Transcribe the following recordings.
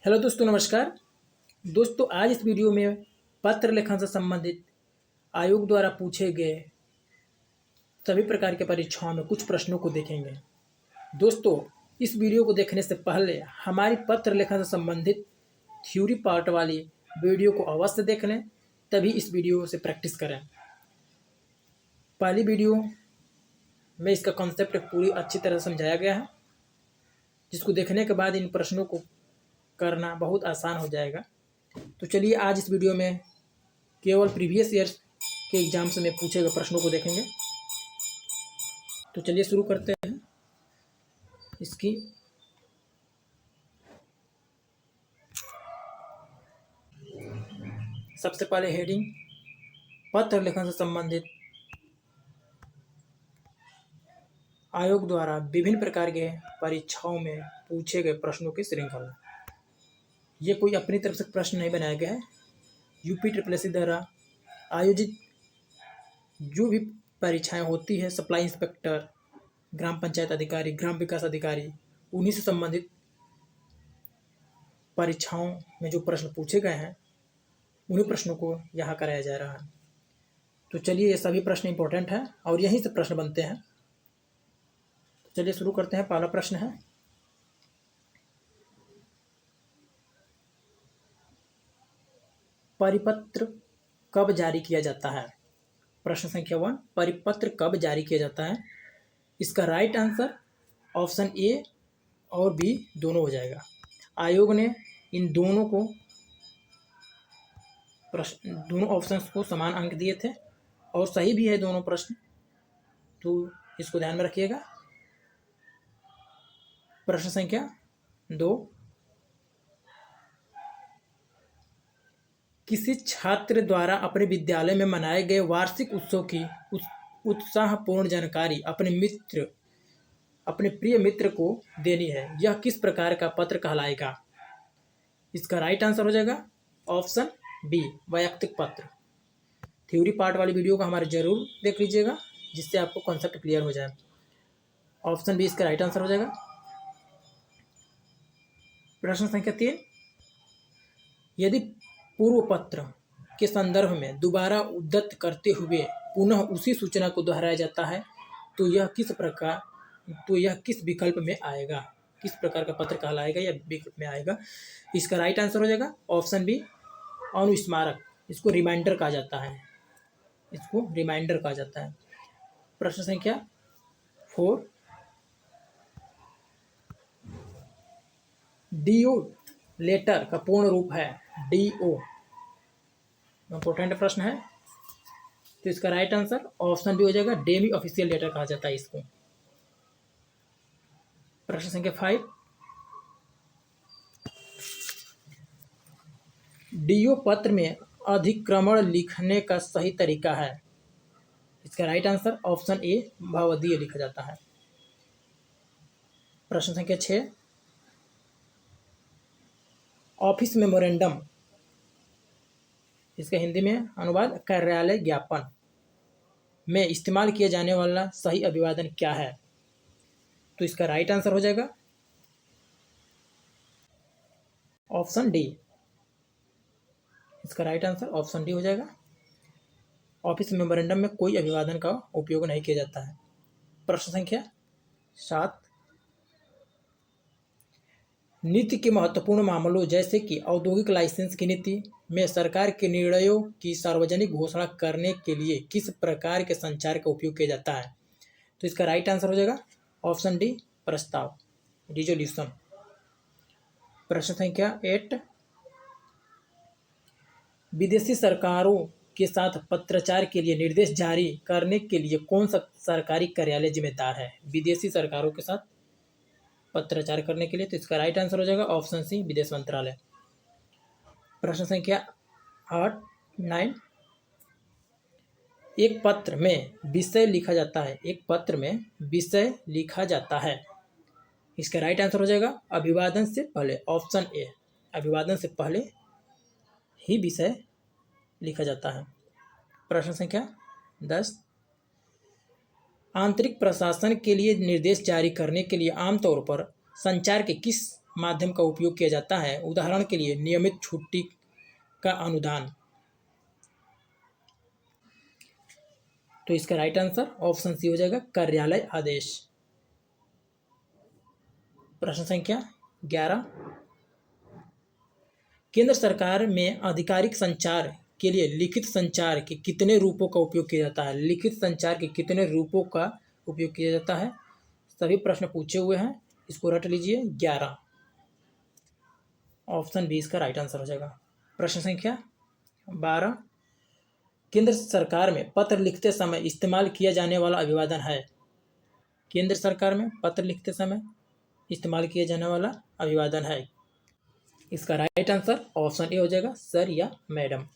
Hello दोस्तों, नमस्कार। दोस्तों, आज इस वीडियो में पत्र लेखन से संबंधित आयोग द्वारा पूछे गए सभी प्रकार के परीक्षाओं में कुछ प्रश्नों को देखेंगे। दोस्तों, इस वीडियो को देखने से पहले हमारी पत्र लेखन से संबंधित थ्योरी पार्ट वाली वीडियो को अवश्य देख लें, तभी इस वीडियो से प्रैक्टिस करें। पहली वीडियो में इसका कॉन्सेप्ट पूरी अच्छी तरह समझाया गया है, जिसको देखने के बाद इन प्रश्नों को करना बहुत आसान हो जाएगा। तो चलिए आज इस वीडियो में केवल प्रीवियस ईयर्स के एग्जाम्स में पूछे गए प्रश्नों को देखेंगे। तो चलिए शुरू करते हैं इसकी। सबसे पहले हेडिंग, पत्र लेखन से संबंधित आयोग द्वारा विभिन्न प्रकार के परीक्षाओं में पूछे गए प्रश्नों की श्रृंखला। ये कोई अपनी तरफ से प्रश्न नहीं बनाया गया है। UPSSC द्वारा आयोजित जो भी परीक्षाएं होती है, सप्लाई इंस्पेक्टर, ग्राम पंचायत अधिकारी, ग्राम विकास अधिकारी, उन्हीं से संबंधित परीक्षाओं में जो प्रश्न पूछे गए हैं उन्हीं प्रश्नों को यहाँ कराया जा रहा है। तो चलिए, ये सभी प्रश्न इंपॉर्टेंट हैं और यहीं से प्रश्न बनते हैं। तो चलिए शुरू करते हैं। पहला प्रश्न है, परिपत्र कब जारी किया जाता है? प्रश्न संख्या 1, परिपत्र कब जारी किया जाता है? इसका राइट आंसर ऑप्शन ए और बी दोनों हो जाएगा। आयोग ने इन दोनों ऑप्शंस को समान अंक दिए थे और सही भी है दोनों प्रश्न, तो इसको ध्यान में रखिएगा। प्रश्न संख्या 2, किसी छात्र द्वारा अपने विद्यालय में मनाए गए वार्षिक उत्सव की उत्साहपूर्ण जानकारी अपने प्रिय मित्र को देनी है, यह किस प्रकार का पत्र कहलाएगा? इसका राइट आंसर हो जाएगा ऑप्शन बी, वैयक्तिक पत्र। थ्योरी पार्ट वाली वीडियो को हमारे जरूर देख लीजिएगा, जिससे आपको कॉन्सेप्ट क्लियर हो जाए। ऑप्शन बी इसका राइट आंसर हो जाएगा। प्रश्न संख्या 3, यदि पूर्व पत्र के संदर्भ में दोबारा उद्धृत करते हुए पुनः उसी सूचना को दोहराया जाता है तो यह किस विकल्प में आएगा? किस प्रकार का पत्र कहलाएगा या विकल्प में आएगा? इसका राइट आंसर हो जाएगा ऑप्शन बी, अनुस्मारक। इसको रिमाइंडर कहा जाता है। प्रश्न संख्या 4, DO लेटर का पूर्ण रूप है DO। इंपॉर्टेंट प्रश्न है, तो इसका राइट आंसर ऑप्शन बी हो जाएगा, डेमी ऑफिशियल लेटर कहा जाता है इसको। प्रश्न संख्या 5, DO पत्र में अधिक्रमण लिखने का सही तरीका है। इसका राइट आंसर ऑप्शन ए, भावादीय लिखा जाता है। प्रश्न संख्या 6, ऑफिस मेमोरेंडम, इसका हिंदी में अनुवाद कार्यालय ज्ञापन में इस्तेमाल किया जाने वाला सही अभिवादन क्या है? तो इसका राइट आंसर हो जाएगा ऑप्शन डी। इसका राइट आंसर ऑप्शन डी हो जाएगा। ऑफिस मेमोरेंडम में कोई अभिवादन का उपयोग नहीं किया जाता है। प्रश्न संख्या 7, नीति के महत्वपूर्ण मामलों जैसे कि औद्योगिक लाइसेंस की नीति में सरकार के निर्णयों की सार्वजनिक घोषणा करने के लिए किस प्रकार के संचार का उपयोग किया जाता है? तो इसका राइट आंसर हो जाएगा ऑप्शन डी, प्रस्ताव, रिजोल्यूशन। प्रश्न संख्या 8, विदेशी सरकारों के साथ पत्राचार के लिए निर्देश जारी करने के लिए कौन सा सरकारी कार्यालय जिम्मेदार है? विदेशी सरकारों के साथ पत्राचार करने के लिए, तो इसका राइट आंसर हो जाएगा ऑप्शन सी, विदेश मंत्रालय। प्रश्न संख्या 9, एक पत्र में विषय लिखा जाता है। इसका राइट आंसर हो जाएगा अभिवादन से पहले, ऑप्शन ए, अभिवादन से पहले ही विषय लिखा जाता है। प्रश्न संख्या 10, आंतरिक प्रशासन के लिए निर्देश जारी करने के लिए आमतौर पर संचार के किस माध्यम का उपयोग किया जाता है? उदाहरण के लिए नियमित छुट्टी का अनुदान। तो इसका राइट आंसर ऑप्शन सी हो जाएगा, कार्यालय आदेश। प्रश्न संख्या 11, केंद्र सरकार में आधिकारिक संचार के लिए लिखित संचार के कितने रूपों का उपयोग किया जाता है? लिखित संचार के कितने रूपों का उपयोग किया जाता है? सभी प्रश्न पूछे हुए हैं, इसको रट लीजिए। 11, ऑप्शन बी इसका राइट आंसर हो जाएगा। प्रश्न संख्या 12, केंद्र सरकार में पत्र लिखते समय इस्तेमाल किया जाने वाला अभिवादन है? केंद्र सरकार में पत्र लिखते समय इस्तेमाल किया जाने वाला अभिवादन है? इसका राइट आंसर ऑप्शन ए हो जाएगा, सर या मैडम।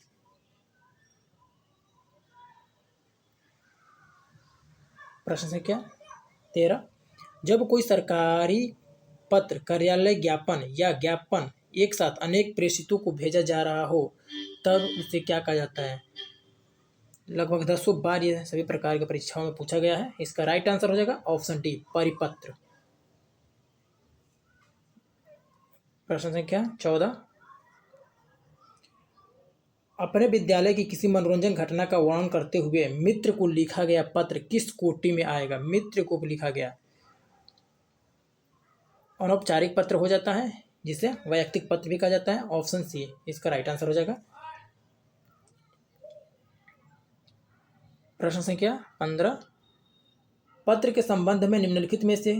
प्रश्न संख्या 13, जब कोई सरकारी पत्र, कार्यालय ज्ञापन या ज्ञापन एक साथ अनेक प्रेषितों को भेजा जा रहा हो तब उसे क्या कहा जाता है? लगभग 10 बार ये सभी प्रकार की परीक्षाओं में पूछा गया है। इसका राइट आंसर हो जाएगा ऑप्शन डी, परिपत्र। प्रश्न संख्या 14, अपने विद्यालय की किसी मनोरंजन घटना का वर्णन करते हुए मित्र को लिखा गया पत्र किस कोटि में आएगा? मित्र को लिखा गया अनौपचारिक पत्र हो जाता है, जिसे वैयक्तिक पत्र भी कहा जाता है। ऑप्शन सी इसका राइट आंसर हो जाएगा। प्रश्न संख्या 15, पत्र के संबंध में निम्नलिखित में से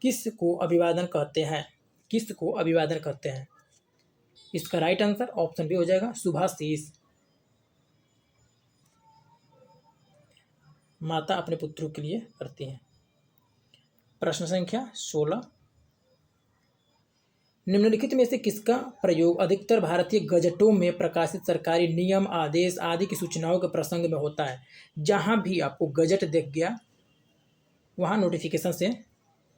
किस को अभिवादन कहते हैं? किस को अभिवादन कहते हैं? इसका राइट आंसर ऑप्शन बी हो जाएगा, शुभाशीष। माता अपने पुत्रों के लिए करती हैं। प्रश्न संख्या 16, निम्नलिखित में से किसका प्रयोग अधिकतर भारतीय गजटों में प्रकाशित सरकारी नियम, आदेश आदि की सूचनाओं के प्रसंग में होता है? जहां भी आपको गजट दिख गया वहां नोटिफिकेशन से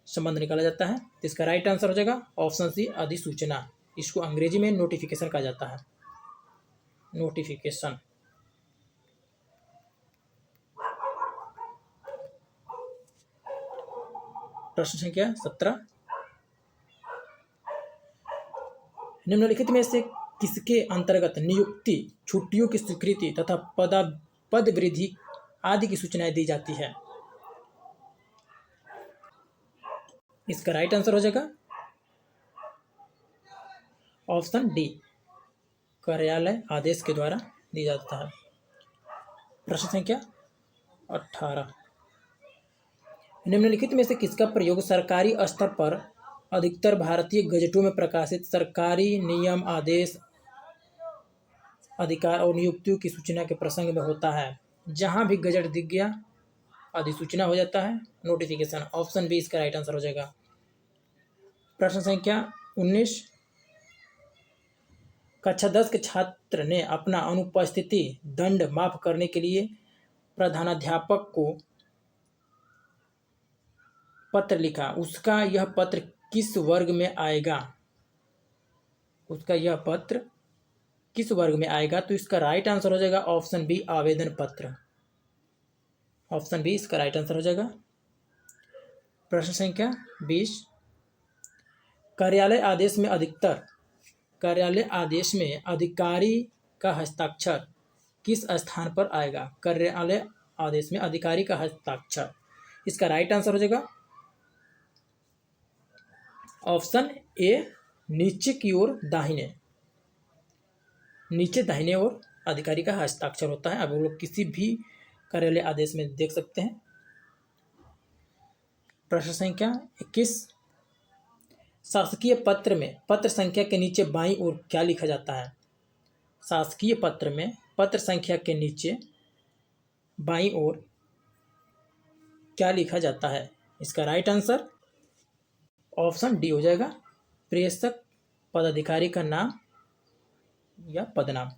संबंध निकाला जाता है। तो इसका राइट आंसर हो जाएगा ऑप्शन सी, अधिसूचना। इसको अंग्रेजी में नोटिफिकेशन कहा जाता है, नोटिफिकेशन। प्रश्न संख्या 17, निम्नलिखित में से किसके अंतर्गत नियुक्ति, छुट्टियों की स्वीकृति तथा पद वृद्धि आदि की सूचनाएं दी जाती है? इसका राइट आंसर हो जाएगा ऑप्शन डी, कार्यालय आदेश के द्वारा दी जाता है। प्रश्न संख्या 18, निम्नलिखित में से किसका प्रयोग सरकारी स्तर पर अधिकतर भारतीय गजटों में प्रकाशित सरकारी नियम, आदेश, अधिकार और नियुक्तियों की सूचना के प्रसंग में होता है? जहां भी गजट दिख गया अधिसूचना हो जाता है, नोटिफिकेशन। ऑप्शन बी इसका राइट आंसर हो जाएगा। प्रश्न संख्या 19, कक्षा 10 के छात्र ने अपना अनुपस्थिति दंड माफ करने के लिए प्रधानाध्यापक को पत्र लिखा। उसका यह पत्र किस वर्ग में आएगा? उसका यह पत्र किस वर्ग में आएगा? तो इसका राइट आंसर हो जाएगा ऑप्शन बी, आवेदन पत्र। ऑप्शन बी इसका राइट आंसर हो जाएगा। प्रश्न संख्या 20, कार्यालय आदेश में अधिकारी का हस्ताक्षर किस स्थान पर आएगा? कार्यालय आदेश में अधिकारी का हस्ताक्षर, इसका राइट आंसर हो जाएगा ऑप्शन ए, नीचे की ओर दाहिने, नीचे दाहिने ओर अधिकारी का हस्ताक्षर होता है। अब वो लोग किसी भी कार्यालय आदेश में देख सकते हैं। प्रश्न संख्या 21, शासकीय पत्र में पत्र संख्या के नीचे बाईं ओर क्या लिखा जाता है? शासकीय पत्र में पत्र संख्या के नीचे बाईं ओर क्या लिखा जाता है? इसका राइट आंसर ऑप्शन डी हो जाएगा, प्रेषक पदाधिकारी का नाम या पदनाम।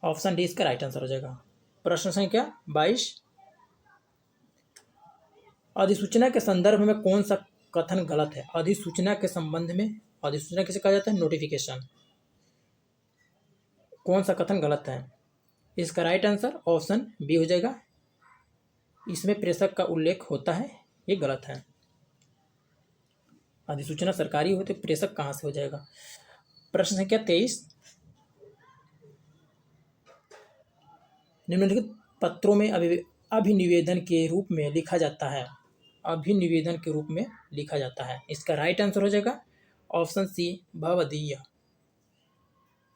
ऑप्शन डी इसका राइट आंसर हो जाएगा। प्रश्न संख्या 22, अधिसूचना के संदर्भ में कौन सा कथन गलत है? अधिसूचना के संबंध में, अधिसूचना किसे कहा जाता है? नोटिफिकेशन। कौन सा कथन गलत है? इसका राइट आंसर ऑप्शन बी हो जाएगा, इसमें प्रेषक का उल्लेख होता है, ये गलत है। अधिसूचना सरकारी हो तो प्रेषक कहाँ से हो जाएगा। प्रश्न संख्या 23, निम्नलिखित पत्रों में अभिनिवेदन के रूप में लिखा जाता है। अभिनिवेदन के रूप में लिखा जाता है, इसका राइट आंसर हो जाएगा ऑप्शन सी भवदीय।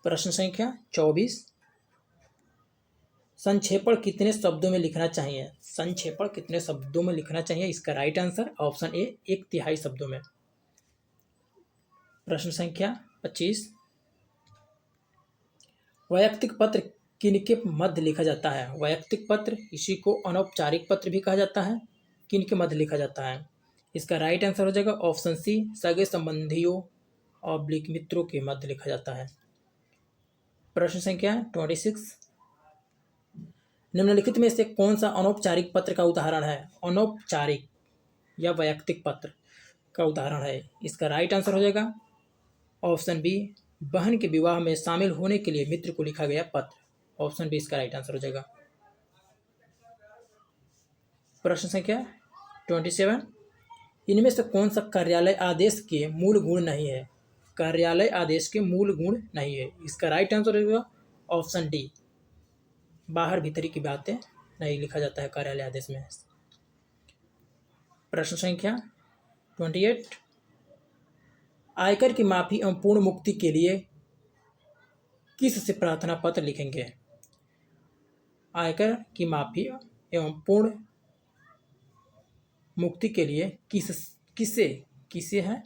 प्रश्न संख्या 24, संक्षेपण कितने शब्दों में लिखना चाहिए। संक्षेपण कितने शब्दों में लिखना चाहिए, इसका राइट आंसर ऑप्शन ए 1/3 शब्दों में। प्रश्न संख्या 25, वैयक्तिक पत्र किनके मध्य लिखा जाता है। वैयक्तिक पत्र, इसी को अनौपचारिक पत्र भी कहा जाता है, किनके मध्य लिखा जाता है, इसका राइट आंसर हो जाएगा ऑप्शन सी सगे संबंधियों और मित्रों के मध्य लिखा जाता है। प्रश्न संख्या 26, निम्नलिखित में से कौन सा अनौपचारिक पत्र का उदाहरण है। अनौपचारिक या वैयक्तिक पत्र का उदाहरण है, इसका राइट आंसर हो जाएगा ऑप्शन बी बहन के विवाह में शामिल होने के लिए मित्र को लिखा गया पत्र। ऑप्शन बी इसका राइट आंसर हो जाएगा। प्रश्न संख्या 27, इनमें से कौन सा कार्यालय आदेश के मूल गुण नहीं है। कार्यालय आदेश के मूल गुण नहीं है, इसका राइट आंसर हो जाएगा ऑप्शन डी बाहर भीतरी की बातें नहीं लिखा जाता है कार्यालय आदेश में। प्रश्न संख्या 28, आयकर की माफी एवं पूर्ण मुक्ति के लिए किस से प्रार्थना पत्र लिखेंगे। आयकर की माफी एवं पूर्ण मुक्ति के लिए किसे है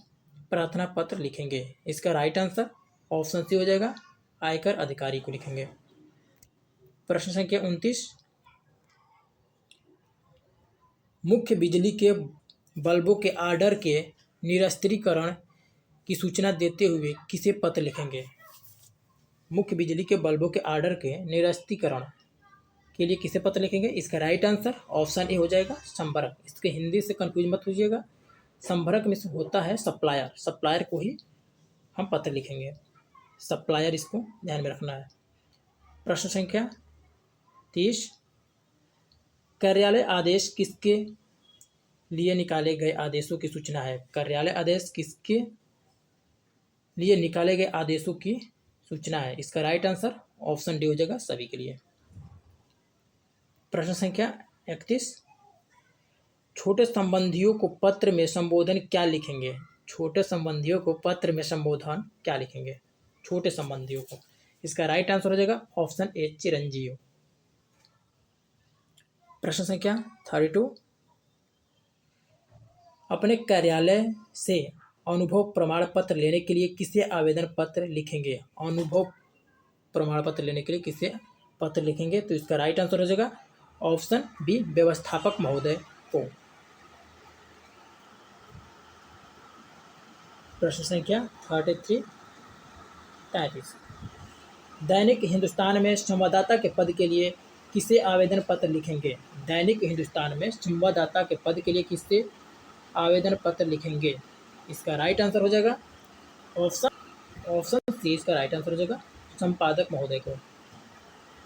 प्रार्थना पत्र लिखेंगे, इसका राइट आंसर ऑप्शन सी हो जाएगा आयकर अधिकारी को लिखेंगे। प्रश्न संख्या 29, मुख्य बिजली के बल्बों के आर्डर के निरस्तीकरण की सूचना देते हुए किसे पत्र लिखेंगे। मुख्य बिजली के बल्बों के आर्डर के निरस्तीकरण के लिए किसे पत्र लिखेंगे, इसका राइट आंसर ऑप्शन ए हो जाएगा संभरक। इसके हिंदी से कंफ्यूज मत होइएगा, संभरक में से होता है सप्लायर, सप्लायर को ही हम पत्र लिखेंगे, सप्लायर, इसको ध्यान में रखना है। प्रश्न संख्या 30, कार्यालय आदेश किसके लिए निकाले गए आदेशों की सूचना है। कार्यालय आदेश किसके लिए निकाले गए आदेशों की सूचना है, इसका राइट आंसर ऑप्शन डी हो जाएगा सभी के लिए। प्रश्न संख्या 31, छोटे संबंधियों को पत्र में संबोधन क्या लिखेंगे। छोटे संबंधियों को पत्र में संबोधन क्या लिखेंगे, छोटे संबंधियों को, इसका राइट आंसर हो जाएगा ऑप्शन ए चिरंजीव। प्रश्न संख्या 32, अपने कार्यालय से अनुभव प्रमाण पत्र लेने के लिए किसे आवेदन पत्र लिखेंगे। अनुभव प्रमाण पत्र लेने के लिए किसे पत्र लिखेंगे, तो इसका राइट आंसर हो जाएगा ऑप्शन बी व्यवस्थापक महोदय को। प्रश्न संख्या 33, दैनिक हिंदुस्तान में संवाददाता के पद के लिए किसे आवेदन पत्र लिखेंगे। दैनिक हिंदुस्तान में संवाददाता के पद के लिए किसे आवेदन पत्र लिखेंगे, इसका राइट आंसर हो जाएगा ऑप्शन सी, इसका राइट आंसर हो जाएगा संपादक महोदय को।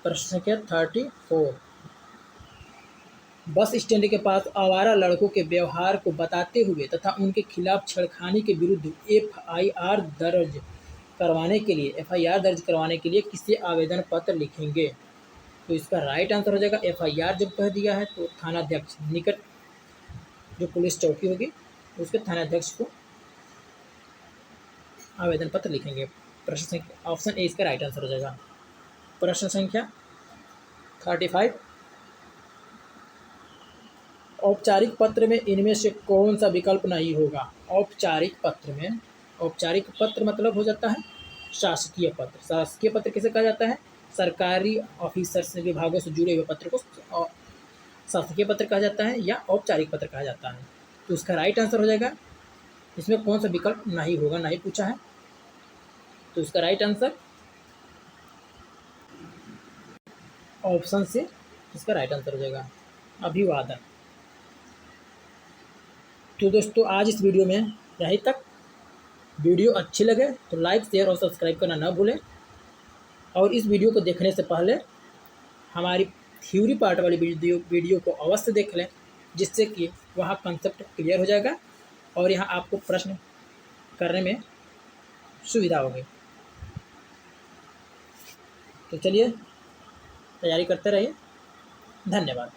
प्रश्न संख्या 34, बस स्टैंड के पास आवारा लड़कों के व्यवहार को बताते हुए तथा उनके खिलाफ छेड़खानी के विरुद्ध एफआईआर दर्ज करवाने के लिए किसे आवेदन पत्र लिखेंगे, तो इसका राइट आंसर हो जाएगा एफआईआर जब कह दिया है तो थानाध्यक्ष, निकट जो पुलिस चौकी होगी उसके थानाध्यक्ष को आवेदन पत्र लिखेंगे। प्रश्न संख्या ऑप्शन ए इसका राइट आंसर हो जाएगा। प्रश्न संख्या 35, औपचारिक पत्र में इनमें से कौन सा विकल्प नहीं होगा। औपचारिक पत्र मतलब हो जाता है शासकीय पत्र। शासकीय पत्र किसे कहा जाता है, सरकारी ऑफिसर से विभागों से जुड़े हुए पत्र को शासकीय पत्र कहा जाता है या औपचारिक पत्र कहा जाता है, तो उसका राइट आंसर हो जाएगा, इसमें कौन सा विकल्प नहीं होगा, नहीं पूछा है, तो उसका राइट आंसर ऑप्शन से इसका राइट आंसर हो जाएगा अभिवादन। तो दोस्तों आज इस वीडियो में यहीं तक। वीडियो अच्छी लगे तो लाइक, शेयर और सब्सक्राइब करना ना भूलें, और इस वीडियो को देखने से पहले हमारी थ्योरी पार्ट वाली वीडियो को अवश्य देख लें, जिससे कि वहाँ कंसेप्ट क्लियर हो जाएगा और यहाँ आपको प्रश्न करने में सुविधा होगी। तो चलिए तैयारी करते रहिए। धन्यवाद।